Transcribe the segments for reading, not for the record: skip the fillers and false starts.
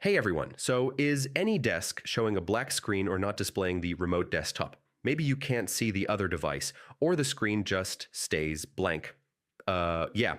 Hey everyone, so is AnyDesk showing a black screen or not displaying the remote desktop? Maybe you can't see the other device, or the screen just stays blank. Yeah,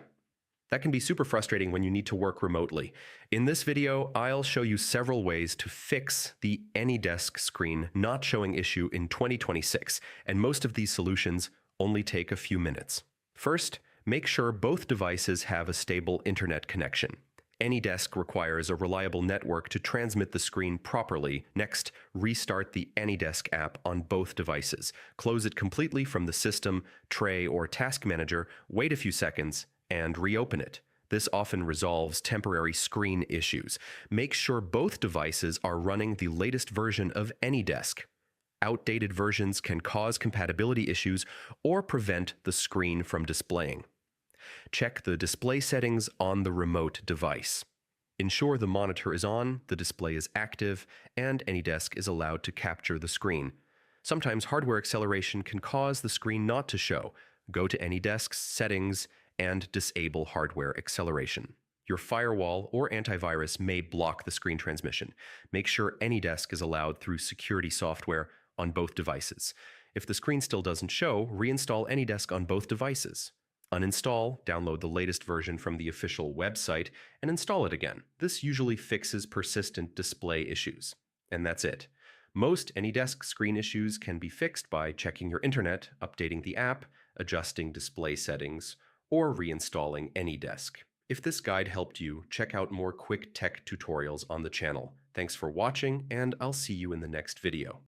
that can be super frustrating when you need to work remotely. In this video, I'll show you several ways to fix the AnyDesk screen not showing issue in 2026, and most of these solutions only take a few minutes. First, make sure both devices have a stable internet connection. AnyDesk requires a reliable network to transmit the screen properly. Next, restart the AnyDesk app on both devices. Close it completely from the system, tray, or task manager, wait a few seconds, and reopen it. This often resolves temporary screen issues. Make sure both devices are running the latest version of AnyDesk. Outdated versions can cause compatibility issues or prevent the screen from displaying. Check the display settings on the remote device. Ensure the monitor is on, the display is active, and AnyDesk is allowed to capture the screen. Sometimes hardware acceleration can cause the screen not to show. Go to AnyDesk's settings and disable hardware acceleration. Your firewall or antivirus may block the screen transmission. Make sure AnyDesk is allowed through security software on both devices. If the screen still doesn't show, reinstall AnyDesk on both devices. Uninstall, download the latest version from the official website, and install it again. This usually fixes persistent display issues. And that's it. Most AnyDesk screen issues can be fixed by checking your internet, updating the app, adjusting display settings, or reinstalling AnyDesk. If this guide helped you, check out more quick tech tutorials on the channel. Thanks for watching, and I'll see you in the next video.